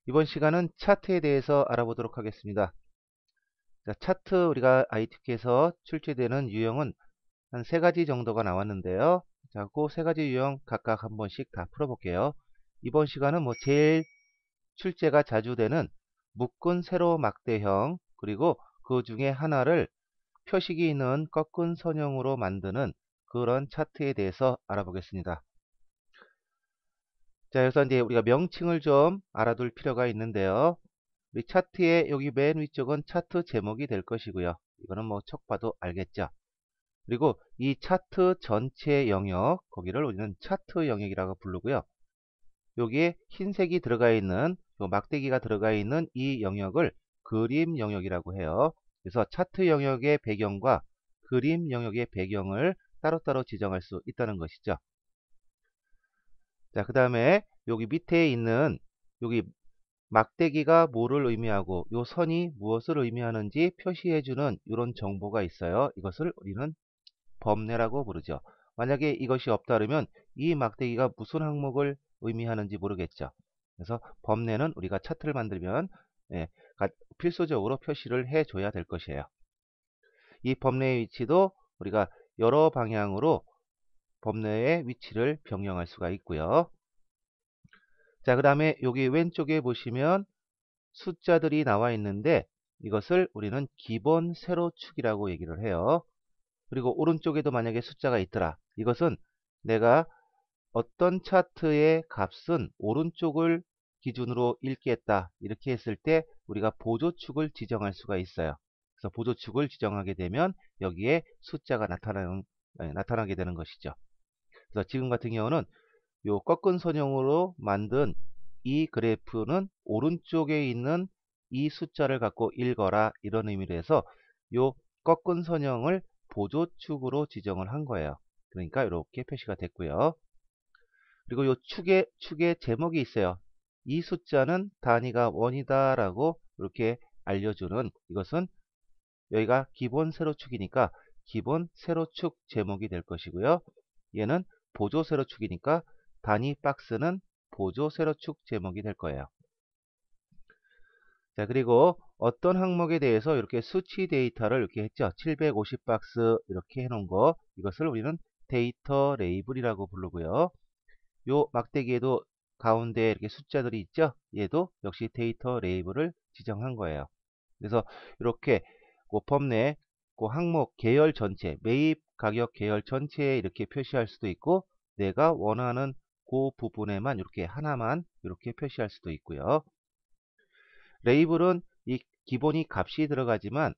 이번 시간은 차트에 대해서 알아보도록 하겠습니다. 자, 차트 우리가 IT에서 출제되는 유형은 한 세 가지 정도가 나왔는데요. 자, 그 세 가지 유형 각각 한 번씩 다 풀어볼게요. 이번 시간은 뭐 제일 출제가 자주 되는 묶은 세로 막대형, 그리고 그 중에 하나를 표식이 있는 꺾은 선형으로 만드는 그런 차트에 대해서 알아보겠습니다. 자, 여기서 이제 우리가 명칭을 좀 알아둘 필요가 있는데요. 우리 차트의 여기 맨 위쪽은 차트 제목이 될 것이고요. 이거는 뭐 척 봐도 알겠죠. 그리고 이 차트 전체 영역, 거기를 우리는 차트 영역이라고 부르고요. 여기에 흰색이 들어가 있는, 요 막대기가 들어가 있는 이 영역을 그림 영역이라고 해요. 그래서 차트 영역의 배경과 그림 영역의 배경을 따로따로 지정할 수 있다는 것이죠. 자, 그 다음에 여기 밑에 있는 여기 막대기가 뭐를 의미하고 요 선이 무엇을 의미하는지 표시해주는 이런 정보가 있어요. 이것을 우리는 범례라고 부르죠. 만약에 이것이 없다 그러면 이 막대기가 무슨 항목을 의미하는지 모르겠죠. 그래서 범례는 우리가 차트를 만들면 예, 필수적으로 표시를 해줘야 될 것이에요. 이 범례의 위치도 우리가 여러 방향으로 범례의 위치를 변경할 수가 있고요. 자, 그 다음에 여기 왼쪽에 보시면 숫자들이 나와 있는데 이것을 우리는 기본 세로축이라고 얘기를 해요. 그리고 오른쪽에도 만약에 숫자가 있더라. 이것은 내가 어떤 차트의 값은 오른쪽을 기준으로 읽겠다. 이렇게 했을 때 우리가 보조축을 지정할 수가 있어요. 그래서 보조축을 지정하게 되면 여기에 숫자가 나타나게 되는 것이죠. 그래서 지금 같은 경우는 요 꺾은 선형으로 만든 이 그래프는 오른쪽에 있는 이 숫자를 갖고 읽어라, 이런 의미로 해서 요 꺾은 선형을 보조축으로 지정을 한 거예요. 그러니까 이렇게 표시가 됐고요. 그리고 요 축에 제목이 있어요. 이 숫자는 단위가 원이다 라고 이렇게 알려주는, 이것은 여기가 기본 세로축이니까 기본 세로축 제목이 될 것이고요. 얘는 보조 세로축이니까 단위 박스는 보조 세로축 제목이 될 거예요. 자, 그리고 어떤 항목에 대해서 이렇게 수치 데이터를 이렇게 했죠. 750박스 이렇게 해놓은 거, 이것을 우리는 데이터 레이블이라고 부르고요. 요 막대기에도 가운데 이렇게 숫자들이 있죠. 얘도 역시 데이터 레이블을 지정한 거예요. 그래서 이렇게 그 범내 그 항목 계열 전체, 매입 가격 계열 전체에 이렇게 표시할 수도 있고, 내가 원하는 그 부분에만 이렇게 하나만 이렇게 표시할 수도 있고요. 레이블은 이 기본이 값이 들어가지만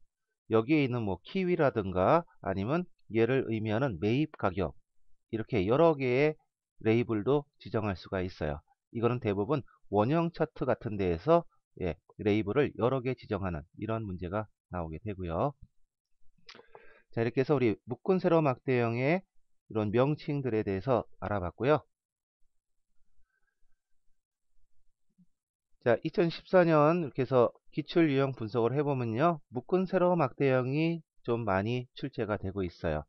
여기에 있는 뭐 키위라든가 아니면 얘를 의미하는 매입 가격, 이렇게 여러 개의 레이블도 지정할 수가 있어요. 이거는 대부분 원형 차트 같은 데에서 레이블을 여러 개 지정하는 이런 문제가 나오게 되고요. 자, 이렇게 해서 우리 묶은 세로 막대형의 이런 명칭들에 대해서 알아봤고요. 자, 2014년 이렇게 해서 기출 유형 분석을 해보면요, 묶은 세로 막대형이 좀 많이 출제가 되고 있어요.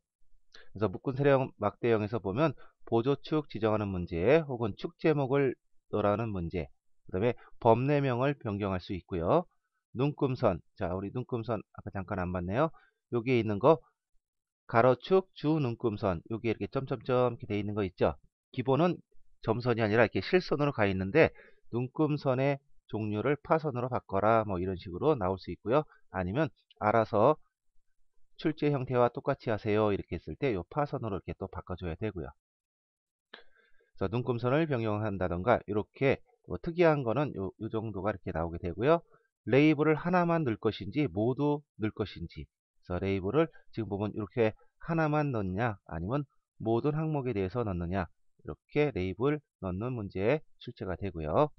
그래서 묶은 세로 막대형에서 보면 보조축 지정하는 문제, 혹은 축 제목을 넣으라는 문제, 그 다음에 범례명을 변경할 수 있고요. 눈금선, 자, 우리 눈금선 아까 잠깐 안 봤네요. 여기에 있는 거 가로축 주 눈금선, 여기에 이렇게 점점점 이렇게 돼 있는 거 있죠. 기본은 점선이 아니라 이렇게 실선으로 가 있는데 눈금선의 종류를 파선으로 바꿔라, 뭐 이런 식으로 나올 수 있고요. 아니면 알아서 출제 형태와 똑같이 하세요, 이렇게 했을 때 요 파선으로 이렇게 또 바꿔줘야 되고요. 그래서 눈금선을 변경한다던가 이렇게 뭐 특이한 거는 요 정도가 이렇게 나오게 되고요. 레이블을 하나만 넣을 것인지 모두 넣을 것인지, 그래서 레이블을 지금 보면 이렇게 하나만 넣느냐 아니면 모든 항목에 대해서 넣느냐, 이렇게 레이블 넣는 문제에 출제가 되고요.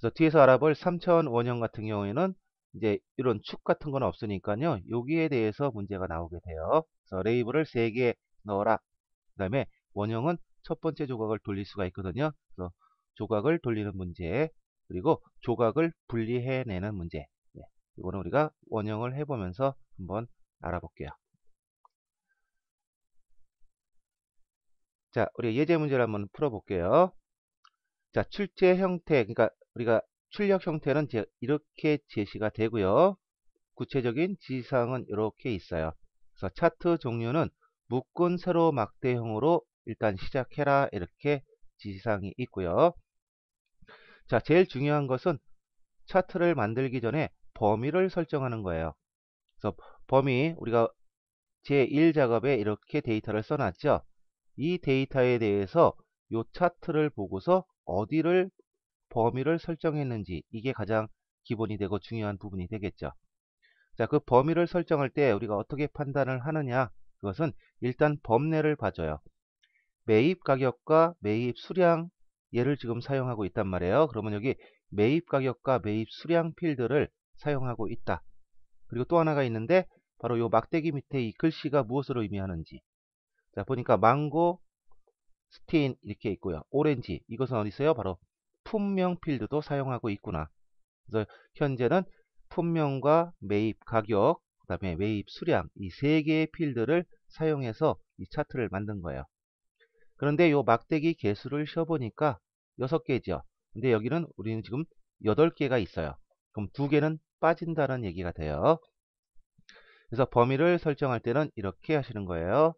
그래서 뒤에서 알아볼 3차원 원형 같은 경우에는 이제 이런 축 같은 건 없으니까요, 여기에 대해서 문제가 나오게 돼요. 그래서 레이블을 3개 넣어라. 그 다음에 원형은 첫 번째 조각을 돌릴 수가 있거든요. 그래서 조각을 돌리는 문제, 그리고 조각을 분리해내는 문제. 네, 이거는 우리가 원형을 해보면서 한번 알아볼게요. 자, 우리 예제 문제를 한번 풀어볼게요. 자, 출제 형태, 그러니까 우리가 출력 형태는 이렇게 제시가 되고요. 구체적인 지시사항은 이렇게 있어요. 그래서 차트 종류는 묶은 세로 막대형으로 일단 시작해라, 이렇게 지시사항이 있고요. 자, 제일 중요한 것은 차트를 만들기 전에 범위를 설정하는 거예요. 그래서 범위, 우리가 제1 작업에 이렇게 데이터를 써놨죠. 이 데이터에 대해서 이 차트를 보고서 어디를 범위를 설정했는지, 이게 가장 기본이 되고 중요한 부분이 되겠죠. 자, 그 범위를 설정할 때 우리가 어떻게 판단을 하느냐? 그것은 일단 범례를 봐줘요. 매입 가격과 매입 수량, 얘를 지금 사용하고 있단 말이에요. 그러면 여기 매입 가격과 매입 수량 필드를 사용하고 있다. 그리고 또 하나가 있는데 바로 요 막대기 밑에 이 글씨가 무엇을 의미하는지. 자, 보니까 망고, 스틴 이렇게 있고요. 오렌지, 이것은 어디 있어요? 바로 품명 필드도 사용하고 있구나. 그래서 현재는 품명과 매입 가격, 그 다음에 매입 수량, 이 세 개의 필드를 사용해서 이 차트를 만든 거예요. 그런데 요 막대기 개수를 쉬어보니까 6개죠. 근데 여기는 우리는 지금 8개가 있어요. 그럼 2개는 빠진다는 얘기가 돼요. 그래서 범위를 설정할 때는 이렇게 하시는 거예요.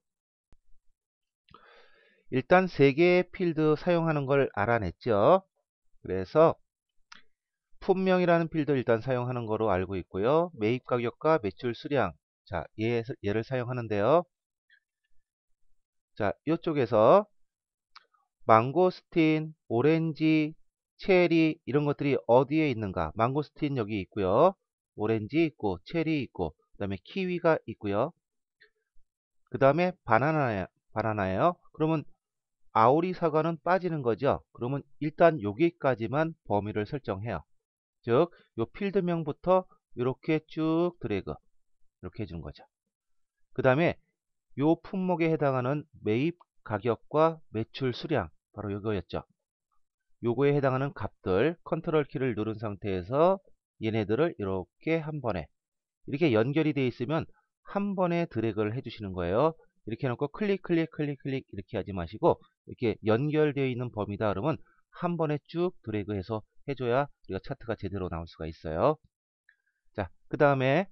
일단 3개의 필드 사용하는 걸 알아냈죠. 그래서 품명이라는 필드 일단 사용하는 거로 알고 있고요. 매입 가격과 매출 수량. 자, 얘를 사용하는데요. 자, 이쪽에서 망고스틴, 오렌지, 체리 이런 것들이 어디에 있는가? 망고스틴 여기 있고요. 오렌지 있고, 체리 있고, 그 다음에 키위가 있고요. 그 다음에 바나나예요. 그러면 아오리 사과는 빠지는 거죠. 그러면 일단 여기까지만 범위를 설정해요. 즉, 요 필드명부터 이렇게 쭉 드래그 이렇게 해주는 거죠. 그 다음에 요 품목에 해당하는 매입 가격과 매출 수량, 바로 이거였죠. 요거에 해당하는 값들, 컨트롤 키를 누른 상태에서 얘네들을 이렇게 한 번에, 이렇게 연결이 되어 있으면 한 번에 드래그를 해주시는 거예요. 이렇게 해놓고 클릭 클릭 클릭 클릭 이렇게 하지 마시고, 이렇게 연결되어 있는 범위다 그러면 한 번에 쭉 드래그해서 해줘야 우리가 차트가 제대로 나올 수가 있어요. 자, 그 다음에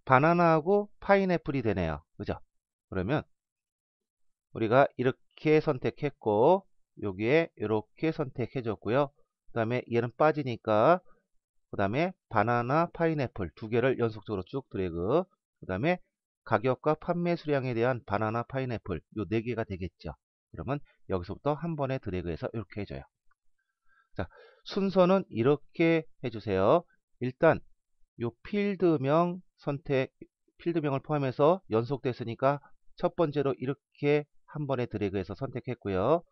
바나나하고 파인애플이 되네요. 그죠? 그러면 우리가 이렇게 선택했고, 여기에 이렇게 선택해 줬고요. 그 다음에 얘는 빠지니까, 그 다음에 바나나, 파인애플 2개를 연속적으로 쭉 드래그, 그 다음에 가격과 판매 수량에 대한 바나나, 파인애플 요 4개가 되겠죠. 그러면 여기서부터 한 번에 드래그해서 이렇게 해줘요. 자, 순서는 이렇게 해주세요. 일단 요 필드명 선택, 필드명을 포함해서 연속됐으니까 첫 번째로 이렇게 한 번에 드래그해서 선택했고요.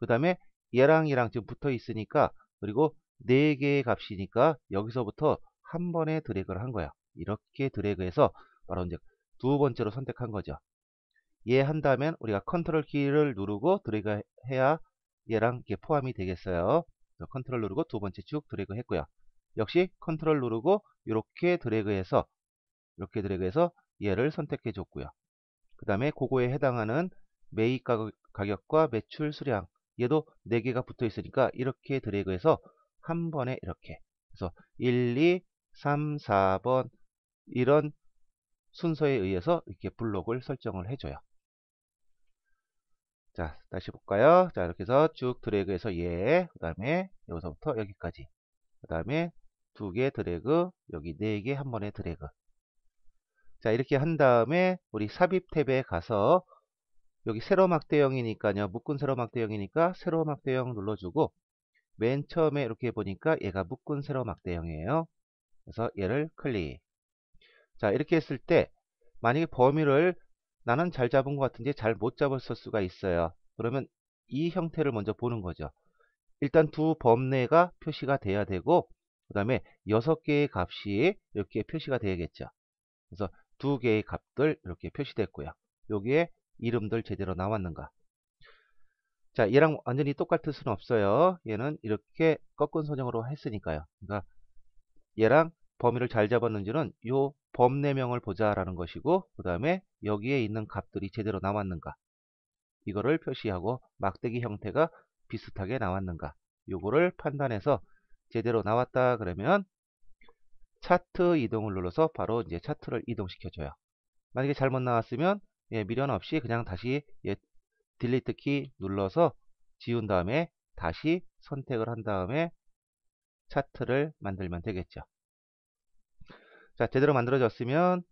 그 다음에 얘랑 지금 붙어 있으니까, 그리고 4개의 값이니까 여기서부터 한 번에 드래그를 한 거야. 이렇게 드래그해서 바로 이제 2번째로 선택한 거죠. 얘 한다면 우리가 컨트롤 키를 누르고 드래그 해야 얘랑 이렇게 포함이 되겠어요. 컨트롤 누르고 2번째 쭉 드래그 했고요. 역시 컨트롤 누르고 이렇게 드래그해서 얘를 선택해 줬고요. 그 다음에 그거에 해당하는 매입 가격과 매출 수량, 얘도 4개가 붙어 있으니까 이렇게 드래그해서 한 번에 이렇게, 그래서 1, 2, 3, 4번 이런 순서에 의해서 이렇게 블록을 설정을 해줘요. 자, 다시 볼까요? 자, 이렇게 해서 쭉 드래그해서 그 다음에 여기서부터 여기까지, 그 다음에 2개 드래그, 여기 4개 한 번에 드래그. 자, 이렇게 한 다음에 우리 삽입 탭에 가서 여기 세로 막대형이니까요. 묶은 세로 막대형이니까 세로 막대형 눌러주고, 맨 처음에 이렇게 보니까 얘가 묶은 세로 막대형이에요. 그래서 얘를 클릭. 자, 이렇게 했을 때 만약에 범위를 나는 잘 잡은 것 같은데 잘 못 잡았을 수가 있어요. 그러면 이 형태를 먼저 보는 거죠. 일단 두 범례가 표시가 돼야 되고, 그 다음에 6개의 값이 이렇게 표시가 돼야겠죠. 그래서 2개의 값들 이렇게 표시됐고요. 여기에 이름들 제대로 나왔는가. 자, 얘랑 완전히 똑같을 수는 없어요. 얘는 이렇게 꺾은 선형으로 했으니까요. 그러니까 얘랑 범위를 잘 잡았는지는 요 범례명을 보자라는 것이고, 그 다음에 여기에 있는 값들이 제대로 나왔는가, 이거를 표시하고 막대기 형태가 비슷하게 나왔는가, 요거를 판단해서 제대로 나왔다 그러면 차트 이동을 눌러서 바로 이제 차트를 이동시켜줘요. 만약에 잘못 나왔으면 미련 없이 그냥 다시 딜리트 키 눌러서 지운 다음에 다시 선택을 한 다음에 차트를 만들면 되겠죠. 자, 제대로 만들어졌으면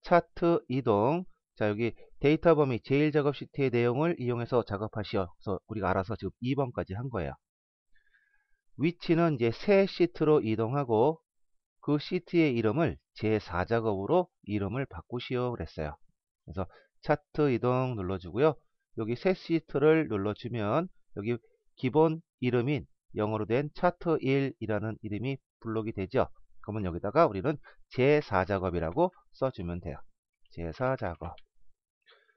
차트 이동. 자, 여기 데이터 범위 제일 작업 시트의 내용을 이용해서 작업하시어서 우리가 알아서 지금 2번까지 한 거예요. 위치는 이제 새 시트로 이동하고 그 시트의 이름을 제4작업으로 이름을 바꾸시오 그랬어요. 그래서 차트 이동 눌러주고요. 여기 새 시트를 눌러주면 여기 기본 이름인 영어로 된 차트 1이라는 이름이 블록이 되죠. 그러면 여기다가 우리는 제4작업이라고 써주면 돼요. 제4작업.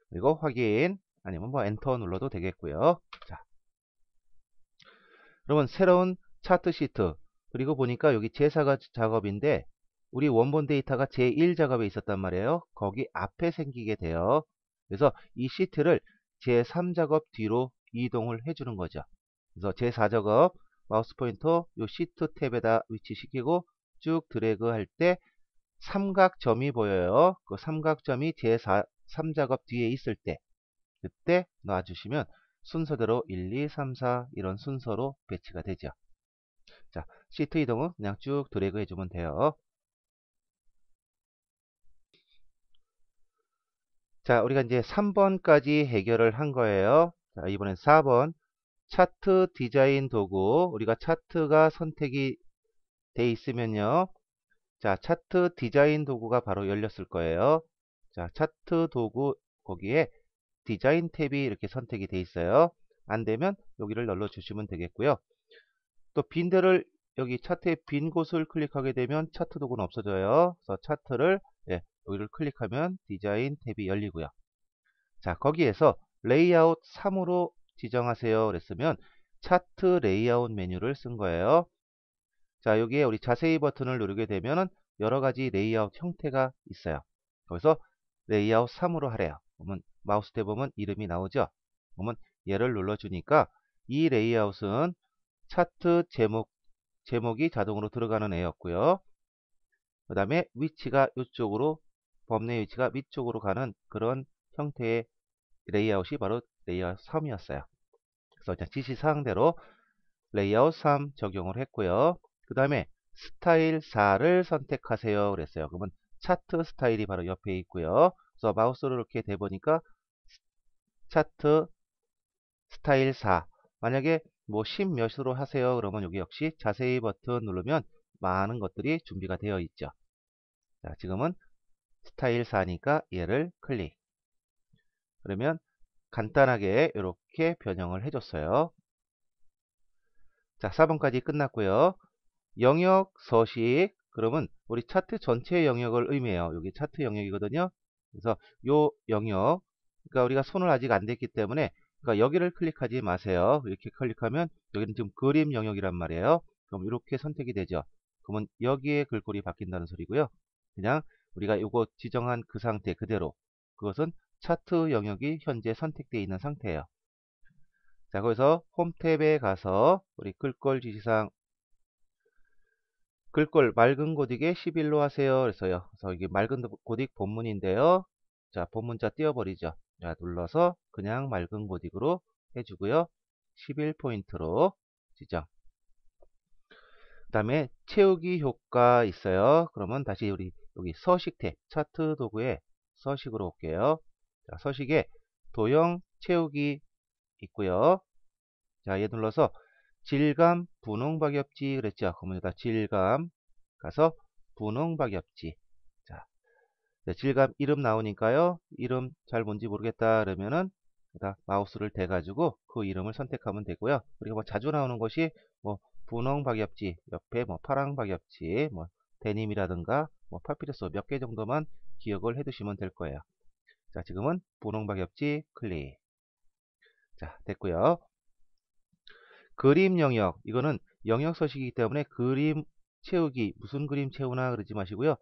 그리고 확인 아니면 뭐 엔터 눌러도 되겠고요. 자, 그러면 새로운 차트 시트, 그리고 보니까 여기 제4작업인데 우리 원본 데이터가 제1작업에 있었단 말이에요. 거기 앞에 생기게 돼요. 그래서 이 시트를 제3작업 뒤로 이동을 해주는 거죠. 그래서 제4작업 마우스 포인터 요 시트 탭에다 위치시키고 쭉 드래그 할 때 삼각점이 보여요. 그 삼각점이 제3작업 뒤에 있을 때 그때 놔주시면 순서대로 1, 2, 3, 4 이런 순서로 배치가 되죠. 자, 시트 이동은 그냥 쭉 드래그 해주면 돼요. 자, 우리가 이제 3번까지 해결을 한 거예요. 자, 이번엔 4번. 차트 디자인 도구. 우리가 차트가 선택이 돼 있으면요. 자, 차트 디자인 도구가 바로 열렸을 거예요. 자, 차트 도구 거기에 디자인 탭이 이렇게 선택이 돼 있어요. 안 되면 여기를 눌러 주시면 되겠고요. 또 빈 데를 여기 차트의 빈 곳을 클릭하게 되면 차트 도구는 없어져요. 그래서 차트를 여기를 클릭하면 디자인 탭이 열리고요. 자, 거기에서 레이아웃 3으로 지정하세요 그랬으면 차트 레이아웃 메뉴를 쓴 거예요. 자, 여기에 우리 자세히 버튼을 누르게 되면은 여러 가지 레이아웃 형태가 있어요. 거기서 레이아웃 3으로 하래요. 그러면 마우스 대 보면 이름이 나오죠. 그러면 얘를 눌러주니까 이 레이아웃은 차트 제목이 자동으로 들어가는 애였고요. 그 다음에 위치가 이쪽으로, 범내 위치가 위쪽으로 가는 그런 형태의 레이아웃이 바로 레이아웃 3이었어요. 그래서 지시사항대로 레이아웃 3 적용을 했고요. 그 다음에 스타일 4를 선택하세요 그랬어요. 그러면 차트 스타일이 바로 옆에 있고요. 그래서 마우스를 이렇게 대보니까 차트 스타일 4, 만약에 뭐 10 몇으로 하세요 그러면 여기 역시 자세히 버튼 누르면 많은 것들이 준비가 되어 있죠. 자, 지금은 스타일 4니까 얘를 클릭. 그러면 간단하게 이렇게 변형을 해줬어요. 자, 4번까지 끝났고요. 영역 서식. 그러면 우리 차트 전체 영역을 의미해요. 여기 차트 영역이거든요. 그래서 요 영역, 그러니까 우리가 손을 아직 안 댔기 때문에 그러니까 여기를 클릭하지 마세요. 이렇게 클릭하면 여기는 지금 그림 영역이란 말이에요. 그럼 이렇게 선택이 되죠. 그러면 여기에 글꼴이 바뀐다는 소리고요. 그냥 우리가 이거 지정한 그 상태 그대로, 그것은 차트 영역이 현재 선택되어 있는 상태예요. 자, 거기서 홈 탭에 가서 우리 글꼴 지시사항, 글꼴 맑은 고딕에 11로 하세요. 그래서요. 그래서 이게 맑은 고딕 본문인데요. 자, 본문자 띄워버리죠. 자, 눌러서 그냥 맑은 고딕으로 해주고요. 11포인트로 지정. 그 다음에 채우기 효과 있어요. 그러면 다시 우리 여기 서식 탭, 차트 도구에 서식으로 올게요. 자, 서식에 도형 채우기 있고요. 자, 얘 눌러서 질감 분홍 박엽지 그랬죠. 그러면 여기다 질감 가서 분홍 박엽지. 자, 질감 이름 나오니까요. 이름 잘 뭔지 모르겠다 그러면은 여기다 마우스를 대 가지고 그 이름을 선택하면 되고요. 그리고 뭐 자주 나오는 것이 뭐 분홍 박엽지 옆에 뭐 파랑 박엽지, 뭐 데님이라든가 뭐 파피루스 몇 개 정도만 기억을 해 두시면 될 거예요. 자, 지금은 분홍 박엽지 클릭. 자, 됐고요. 그림 영역, 이거는 영역 서식이기 때문에 그림 채우기, 무슨 그림 채우나 그러지 마시고요.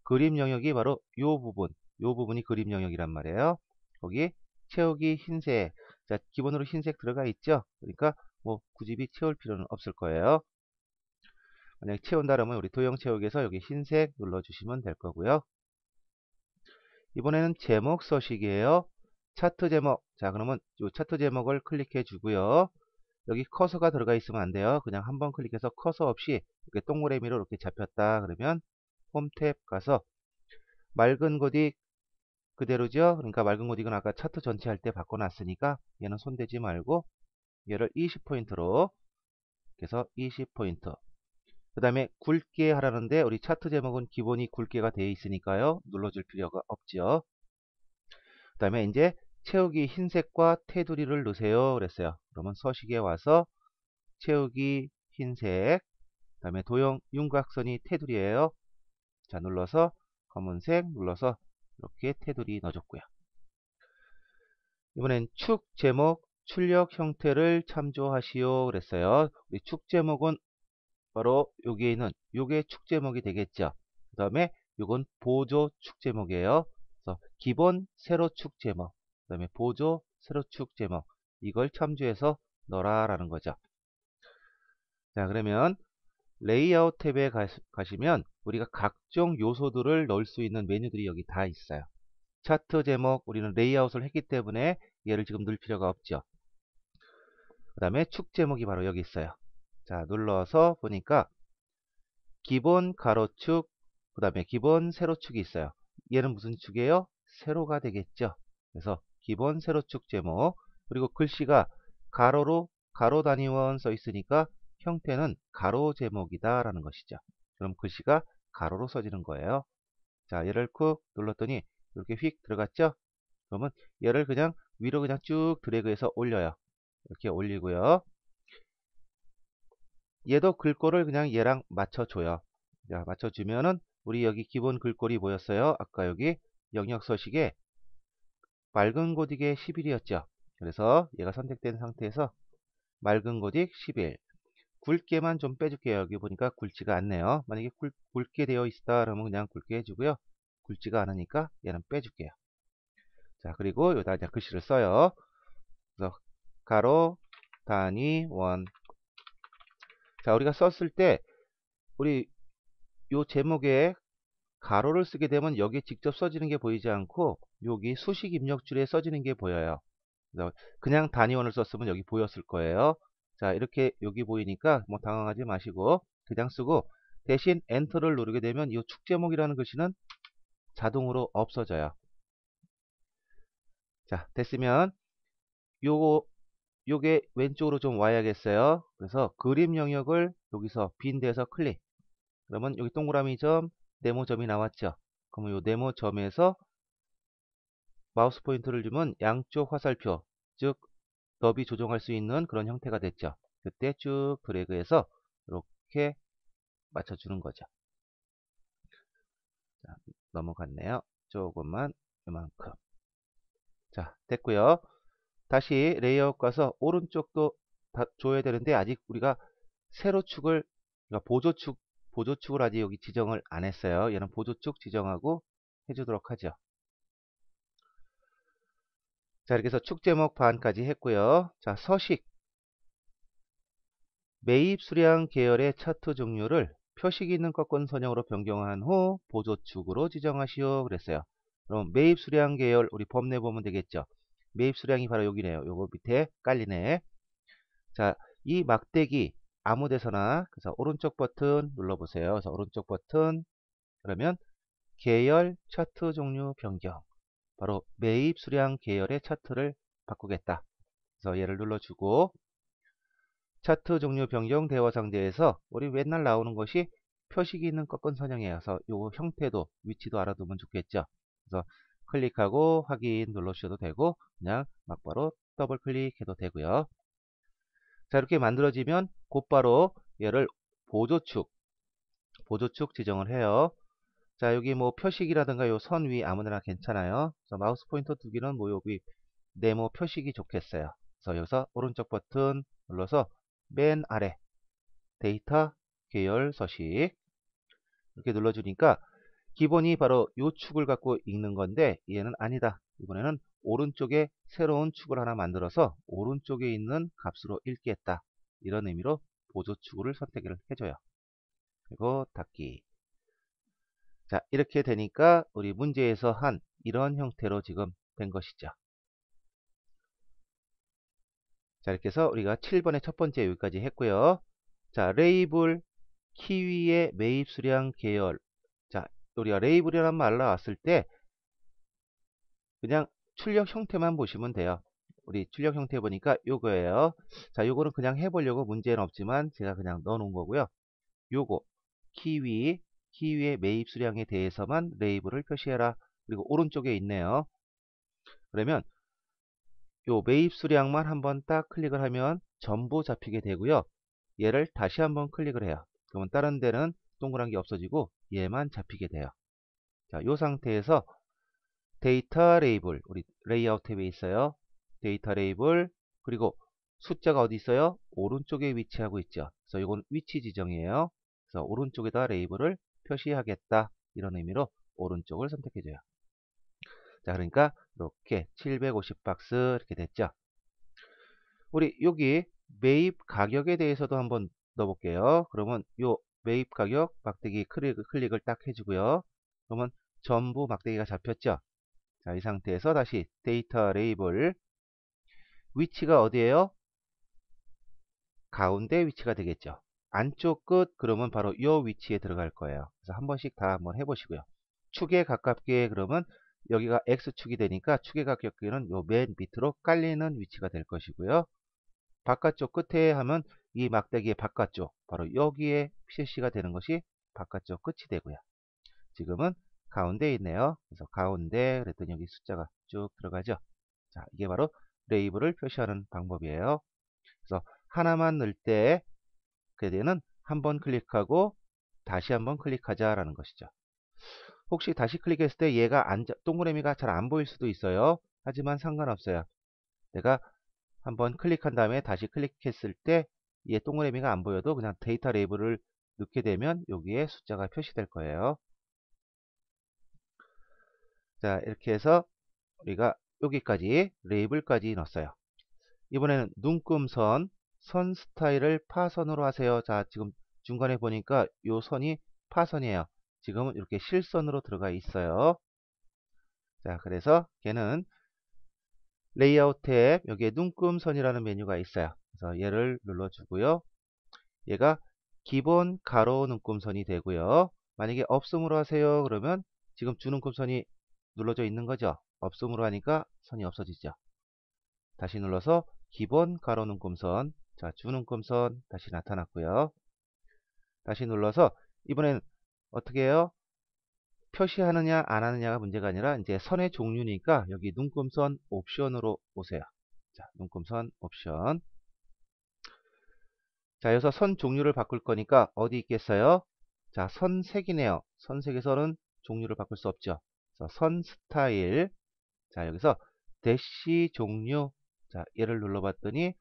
그림 영역이 바로 요 부분이 그림 영역이란 말이에요. 거기 채우기 흰색. 자, 기본으로 흰색 들어가 있죠. 그러니까 뭐 굳이 채울 필요는 없을 거예요. 만약에 채운다 그러면 우리 도형 채우기에서 여기 흰색 눌러주시면 될 거고요. 이번에는 제목 서식이에요. 차트 제목. 자, 그러면 이 차트 제목을 클릭해 주고요. 여기 커서가 들어가 있으면 안 돼요. 그냥 한번 클릭해서 커서 없이 이렇게 동그라미로 이렇게 잡혔다 그러면 홈 탭 가서 맑은 고딕 그대로죠. 그러니까 맑은 고딕은 아까 차트 전체 할 때 바꿔놨으니까 얘는 손대지 말고 얘를 20포인트로 그래서 20포인트. 그 다음에 굵게 하라는데 우리 차트 제목은 기본이 굵게가 되어 있으니까요. 눌러줄 필요가 없죠. 그 다음에 이제 채우기 흰색과 테두리를 넣으세요 그랬어요. 그러면 서식에 와서 채우기 흰색, 그 다음에 도형 윤곽선이 테두리예요. 자, 눌러서 검은색 눌러서 이렇게 테두리 넣어줬고요. 이번엔 축 제목 출력 형태를 참조하시오 그랬어요. 우리 축 제목은 바로 여기에 있는 요게 축 제목이 되겠죠. 그 다음에 요건 보조 축 제목이에요. 그래서 기본 세로 축 제목, 그 다음에 보조 세로 축 제목 이걸 참조해서 넣어라 라는 거죠. 자, 그러면 레이아웃 탭에 가시면 우리가 각종 요소들을 넣을 수 있는 메뉴들이 여기 다 있어요. 차트 제목 우리는 레이아웃을 했기 때문에 얘를 지금 넣을 필요가 없죠. 그 다음에 축 제목이 바로 여기 있어요. 자, 눌러서 보니까 기본 가로축, 그 다음에 기본 세로축이 있어요. 얘는 무슨 축이에요? 세로가 되겠죠. 그래서 기본 세로축 제목, 그리고 글씨가 가로로 가로 단위원 써 있으니까 형태는 가로 제목이다 라는 것이죠. 그럼 글씨가 가로로 써지는 거예요. 자, 얘를 쿡 눌렀더니 이렇게 휙 들어갔죠. 그러면 얘를 그냥 위로 그냥 쭉 드래그해서 올려요. 이렇게 올리고요. 얘도 글꼴을 그냥 얘랑 맞춰줘요. 자, 맞춰주면은 우리 여기 기본 글꼴이 뭐였어요? 아까 여기 영역 서식에 맑은 고딕의 11이었죠. 그래서 얘가 선택된 상태에서 맑은 고딕 11. 굵게만 좀 빼줄게요. 여기 보니까 굵지가 않네요. 만약에 굵게 되어 있다 그러면 그냥 굵게 해주고요. 굵지가 않으니까 얘는 빼줄게요. 자, 그리고 여기다 이제 글씨를 써요. 그래서 가로 단위 원. 자, 우리가 썼을 때 우리 요 제목에 가로를 쓰게 되면 여기에 직접 써지는 게 보이지 않고 여기 수식 입력줄에 써지는 게 보여요. 그래서 그냥 단위원을 썼으면 여기 보였을 거예요. 자, 이렇게 여기 보이니까 뭐 당황하지 마시고 그냥 쓰고 대신 엔터를 누르게 되면 이 축제목이라는 글씨는 자동으로 없어져요. 자, 됐으면 요게 왼쪽으로 좀 와야겠어요. 그래서 그림 영역을 여기서 빈 데서 클릭. 그러면 여기 동그라미 점, 네모 점이 나왔죠. 그러면 요 네모 점에서 마우스 포인터를 주면 양쪽 화살표, 즉 너비 조정할 수 있는 그런 형태가 됐죠. 그때 쭉 드래그해서 이렇게 맞춰주는 거죠. 자, 넘어갔네요. 조금만 이만큼. 자, 됐고요. 다시 레이아웃 가서 오른쪽도 다 줘야 되는데 아직 우리가 세로축을 그러니까 보조축을 아직 여기 지정을 안 했어요. 얘는 보조축 지정하고 해주도록 하죠. 자, 이렇게 해서 축 제목 반까지 했고요. 자, 서식 매입 수량 계열의 차트 종류를 표식 있는 꺾은 선형으로 변경한 후 보조축으로 지정하시오 그랬어요. 그럼 매입 수량 계열 우리 법내 보면 되겠죠. 매입 수량이 바로 여기네요. 요거 밑에 깔리네. 자, 이 막대기 아무 데서나 그래서 오른쪽 버튼 눌러보세요. 그래서 오른쪽 버튼 그러면 계열 차트 종류 변경 바로 매입 수량 계열의 차트를 바꾸겠다. 그래서 얘를 눌러주고 차트 종류 변경 대화 상대에서 우리 맨날 나오는 것이 표식이 있는 꺾은 선형이어서 서 요 형태도 위치도 알아두면 좋겠죠. 그래서 클릭하고 확인 눌러주셔도 되고 그냥 막바로 더블 클릭해도 되고요. 자, 이렇게 만들어지면 곧바로 얘를 보조축 지정을 해요. 자, 여기 뭐 표식이라든가 요 선 위 아무데나 괜찮아요. 그래서 마우스 포인터 두기는 뭐 여기 네모 표식이 좋겠어요. 그래서 여기서 오른쪽 버튼 눌러서 맨 아래 데이터 계열 서식 이렇게 눌러주니까 기본이 바로 요 축을 갖고 읽는 건데 얘는 아니다. 이번에는 오른쪽에 새로운 축을 하나 만들어서 오른쪽에 있는 값으로 읽겠다. 이런 의미로 보조축을 선택을 해줘요. 그리고 닫기. 자, 이렇게 되니까 우리 문제에서 한 이런 형태로 지금 된 것이죠. 자, 이렇게 해서 우리가 7번의 첫 번째 여기까지 했고요. 자, 레이블 키위의 매입 수량 계열. 자, 우리가 레이블이라는 말 나왔을 때 그냥 출력 형태만 보시면 돼요. 우리 출력 형태 보니까 요거예요. 자, 요거는 그냥 해보려고 문제는 없지만 제가 그냥 넣어 놓은 거고요. 요거 키위의 매입 수량에 대해서만 레이블을 표시해라. 그리고 오른쪽에 있네요. 그러면 요 매입 수량만 한번 딱 클릭을 하면 전부 잡히게 되고요. 얘를 다시 한번 클릭을 해요. 그러면 다른 데는 동그란 게 없어지고 얘만 잡히게 돼요. 자, 요 상태에서 데이터 레이블, 우리 레이아웃 탭에 있어요. 데이터 레이블, 그리고 숫자가 어디 있어요? 오른쪽에 위치하고 있죠. 그래서 이건 위치 지정이에요. 그래서 오른쪽에다 레이블을 표시하겠다. 이런 의미로 오른쪽을 선택해줘요. 자, 그러니까 이렇게 750박스 이렇게 됐죠. 우리 여기 매입 가격에 대해서도 한번 넣어볼게요. 그러면 요 매입 가격 막대기 클릭을 딱 해주고요. 그러면 전부 막대기가 잡혔죠. 자, 이 상태에서 다시 데이터 레이블 위치가 어디예요? 가운데 위치가 되겠죠. 안쪽 끝 그러면 바로 이 위치에 들어갈 거예요. 그래서 한 번씩 다 한번 해보시고요. 축에 가깝게 그러면 여기가 X축이 되니까 축에 가깝게는 요 맨 밑으로 깔리는 위치가 될 것이고요. 바깥쪽 끝에 하면 이 막대기의 바깥쪽 바로 여기에 표시가 되는 것이 바깥쪽 끝이 되고요. 지금은 가운데에 있네요. 그래서 가운데 그랬더니 여기 숫자가 쭉 들어가죠. 자, 이게 바로 레이블을 표시하는 방법이에요. 그래서 하나만 넣을 때 그때는 한번 클릭하고 다시 한번 클릭하자라는 것이죠. 혹시 다시 클릭했을 때 얘가 동그라미가 잘 안 보일 수도 있어요. 하지만 상관없어요. 내가 한번 클릭한 다음에 다시 클릭했을 때 얘 동그라미가 안 보여도 그냥 데이터 레이블을 넣게 되면 여기에 숫자가 표시될 거예요. 자, 이렇게 해서 우리가 여기까지 레이블까지 넣었어요. 이번에는 눈금선 선 스타일을 파선으로 하세요. 자, 지금 중간에 보니까 요 선이 파선이에요. 지금은 이렇게 실선으로 들어가 있어요. 자, 그래서 걔는 레이아웃 탭 여기에 눈금선이라는 메뉴가 있어요. 그래서 얘를 눌러주고요. 얘가 기본 가로 눈금선이 되고요. 만약에 없음으로 하세요. 그러면 지금 주눈금선이 눌러져 있는 거죠. 없음으로 하니까 선이 없어지죠. 다시 눌러서 기본 가로 눈금선, 자, 주눈금선 다시 나타났고요. 다시 눌러서 이번엔 어떻게 해요? 표시하느냐 안 하느냐가 문제가 아니라 이제 선의 종류니까 여기 눈금선 옵션으로 오세요. 자, 눈금선 옵션. 자, 여기서 선 종류를 바꿀 거니까 어디 있겠어요? 자, 선색이네요. 선색에서는 종류를 바꿀 수 없죠. 그래서 선 스타일. 자, 여기서 대시 종류. 자, 얘를 눌러봤더니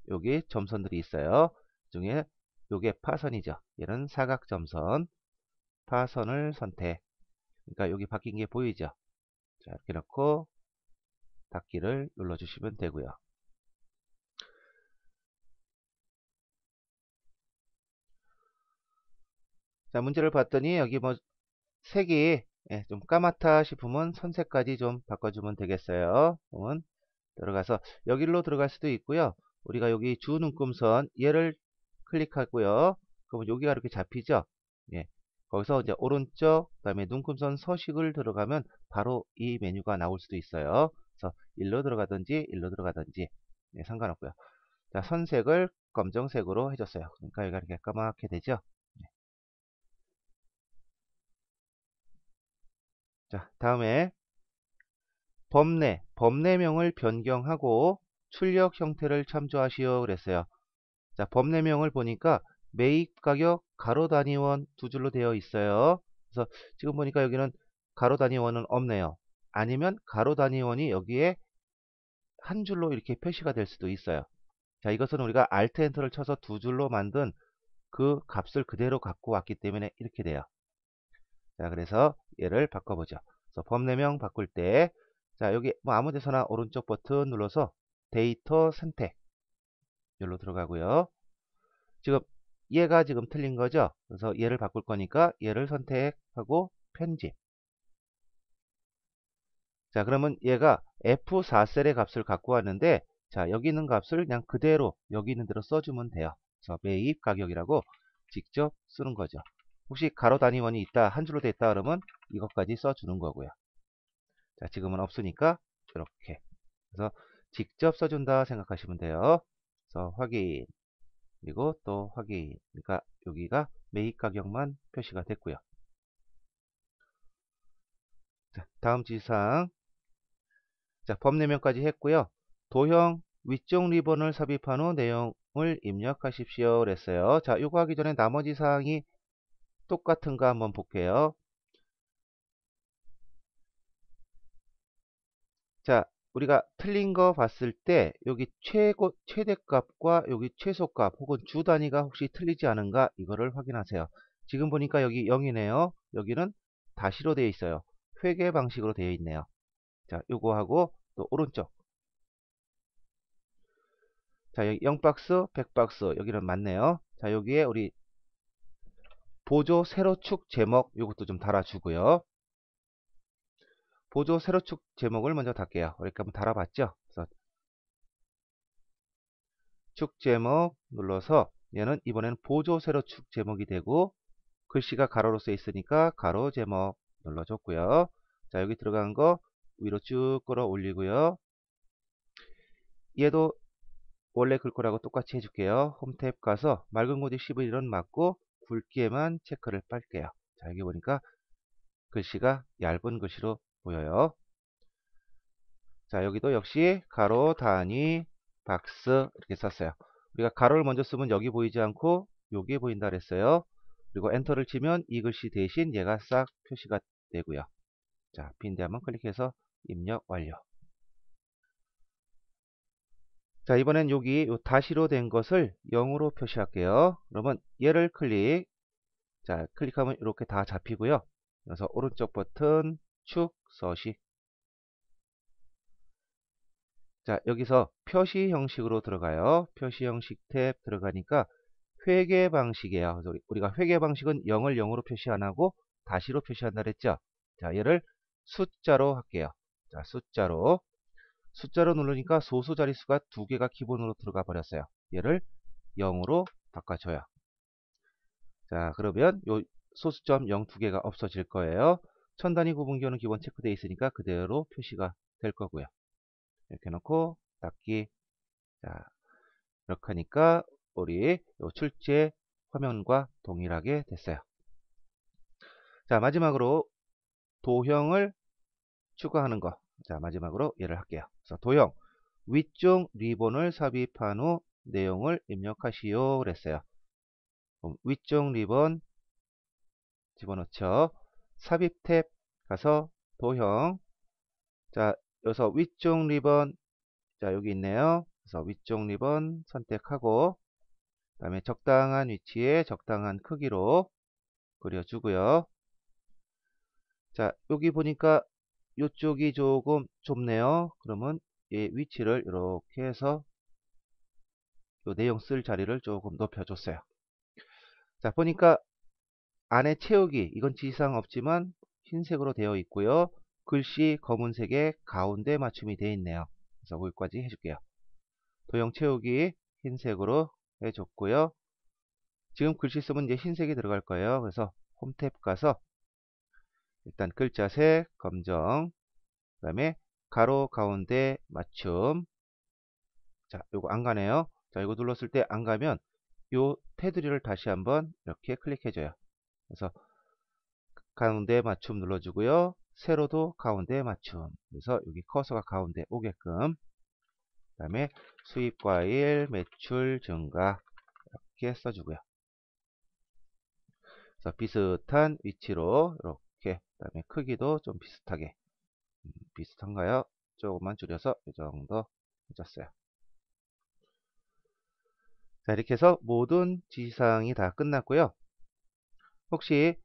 여기 점선들이 있어요. 그 중에 요게 파선이죠. 얘는 사각점선. 파선을 선택. 그러니까 여기 바뀐 게 보이죠? 자, 이렇게 놓고 닫기를 눌러주시면 되고요. 자, 문제를 봤더니 여기 뭐 색이 좀 까맣다 싶으면 선색까지 좀 바꿔주면 되겠어요. 그러면 들어가서 여기로 들어갈 수도 있고요. 우리가 여기 주 눈금선 얘를 클릭하고요. 그러면 여기가 이렇게 잡히죠. 예. 거기서 이제 오른쪽 그다음에 눈금선 서식을 들어가면 바로 이 메뉴가 나올 수도 있어요. 그래서 일로 들어가든지 일로 들어가든지 상관없고요. 자, 선색을 검정색으로 해줬어요. 그러니까 여기가 이렇게 까맣게 되죠. 자, 다음에 법내명을 변경하고 출력 형태를 참조하시오 그랬어요. 자, 법내명을 보니까 매입 가격 가로 단위원 두 줄로 되어 있어요. 그래서 지금 보니까 여기는 가로 단위원은 없네요. 아니면 가로 단위원이 여기에 한 줄로 이렇게 표시가 될 수도 있어요. 자, 이것은 우리가 Alt 엔터를 쳐서 두 줄로 만든 그 값을 그대로 갖고 왔기 때문에 이렇게 돼요. 자, 그래서 얘를 바꿔보죠. 그래서 법내명 바꿀 때, 자, 여기 뭐 아무 데서나 오른쪽 버튼 눌러서 데이터 선택. 여기로 들어가고요. 지금 얘가 지금 틀린 거죠. 그래서 얘를 바꿀 거니까 얘를 선택하고 편집. 자, 그러면 얘가 F4셀의 값을 갖고 왔는데, 자, 여기 있는 값을 그냥 그대로 여기 있는 대로 써주면 돼요. 그래서 매입 가격이라고 직접 쓰는 거죠. 혹시 가로 단위원이 있다, 한 줄로 돼 있다 그러면 이것까지 써주는 거고요. 자, 지금은 없으니까 이렇게. 그래서 직접 써준다 생각하시면 돼요. 그래서 확인, 그리고 또 확인. 그러니까 여기가 매입 가격만 표시가 됐고요. 자, 다음 지시사항. 자, 법내명까지 했고요. 도형 위쪽 리본을 삽입한 후 내용을 입력하십시오. 그랬어요. 자, 요거 하기 전에 나머지 사항이 똑같은가 한번 볼게요. 자, 우리가 틀린 거 봤을 때 여기 최대값과 여기 최소값 혹은 주 단위가 혹시 틀리지 않은가 이거를 확인하세요. 지금 보니까 여기 0이네요. 여기는 다시로 되어 있어요. 회계 방식으로 되어 있네요. 자, 요거 하고 또 오른쪽. 자, 여기 0박스, 100박스 여기는 맞네요. 자, 여기에 우리 보조 세로축 제목 요것도 좀 달아주고요. 보조 세로축 제목을 먼저 달게요. 이렇게 한번 달아봤죠. 그래서 축 제목 눌러서 얘는 이번에는 보조 세로축 제목이 되고 글씨가 가로로 써 있으니까 가로 제목 눌러줬고요. 자, 여기 들어간 거 위로 쭉 끌어 올리고요. 얘도 원래 글꼴하고 똑같이 해줄게요. 홈 탭 가서 맑은 고지 11은 맞고 굵게만 체크를 빨게요. 자, 여기 보니까 글씨가 얇은 글씨로 보여요. 자, 여기도 역시 가로, 단위, 박스 이렇게 썼어요. 우리가 가로를 먼저 쓰면 여기 보이지 않고 여기 보인다 그랬어요. 그리고 엔터를 치면 이 글씨 대신 얘가 싹 표시가 되고요. 자, 빈대 한번 클릭해서 입력 완료. 자, 이번엔 여기 요 다시로 된 것을 0으로 표시할게요. 그러면 얘를 클릭. 자, 클릭하면 이렇게 다 잡히고요. 그래서 오른쪽 버튼 축 서식. 자, 여기서 표시 형식으로 들어가요. 표시 형식 탭 들어가니까 회계 방식이에요. 그래서 우리가 회계 방식은 0을 0으로 표시 안 하고 다시로 표시한다 그랬죠. 자, 얘를 숫자로 할게요. 자, 숫자로 누르니까 소수 자릿수가 두 개가 기본으로 들어가 버렸어요. 얘를 0으로 바꿔줘요. 자, 그러면 요 소수점 0 두 개가 없어질 거예요. 천 단위 구분기호는 기본 체크되어 있으니까 그대로 표시가 될 거고요. 이렇게 놓고 닫기. 자, 이렇게 하니까 우리 요 출제 화면과 동일하게 됐어요. 자, 마지막으로 도형을 추가하는 거. 자, 마지막으로 얘를 할게요. 그래서 도형 위쪽 리본을 삽입한 후 내용을 입력하시오 그랬어요. 위쪽 리본 집어넣죠. 삽입 탭 가서 도형. 자, 여기서 위쪽 리본. 자, 여기 있네요. 그래서 위쪽 리본 선택하고 그 다음에 적당한 위치에 적당한 크기로 그려주고요. 자, 여기 보니까 이쪽이 조금 좁네요. 그러면 이 위치를 이렇게 해서 이 내용 쓸 자리를 조금 높여줬어요. 자, 보니까 안에 채우기 이건 지시사항 없지만 흰색으로 되어 있고요. 글씨 검은색에 가운데 맞춤이 되어 있네요. 그래서 거기까지 해줄게요. 도형 채우기 흰색으로 해줬고요. 지금 글씨 쓰면 이제 흰색이 들어갈 거예요. 그래서 홈 탭 가서 일단 글자색 검정, 그 다음에 가로 가운데 맞춤. 자, 요거 안 가네요. 자, 이거 눌렀을 때 안 가면 요 테두리를 다시 한번 이렇게 클릭해줘요. 그래서 가운데 맞춤 눌러주고요. 세로도 가운데 맞춤. 그래서 여기 커서가 가운데 오게끔. 그 다음에 수입과일 매출 증가 이렇게 써주고요. 그래서 비슷한 위치로 이렇게. 그 다음에 크기도 좀 비슷하게. 비슷한가요? 조금만 줄여서 이 정도 해줬어요. 자, 이렇게 해서 모든 지시사항이 다 끝났고요. 혹시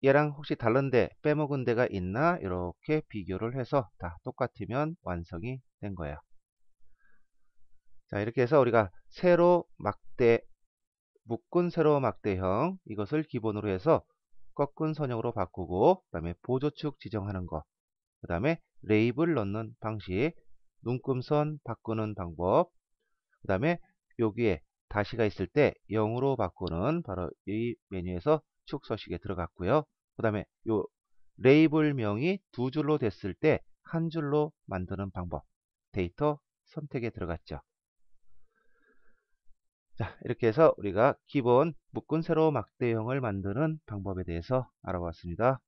얘랑 혹시 다른데 빼먹은 데가 있나 이렇게 비교를 해서 다 똑같으면 완성이 된 거예요. 자, 이렇게 해서 우리가 세로 막대 묶은 세로 막대형 이것을 기본으로 해서 꺾은 선형으로 바꾸고 그 다음에 보조축 지정하는 거, 그 다음에 레이블 넣는 방식, 눈금선 바꾸는 방법, 그 다음에 여기에 다시가 있을 때 0으로 바꾸는 바로 이 메뉴에서 축 서식에 들어갔고요. 그 다음에 요 레이블명이 두 줄로 됐을 때 한 줄로 만드는 방법, 데이터 선택에 들어갔죠. 자, 이렇게 해서 우리가 기본 묶은 세로 막대형을 만드는 방법에 대해서 알아봤습니다.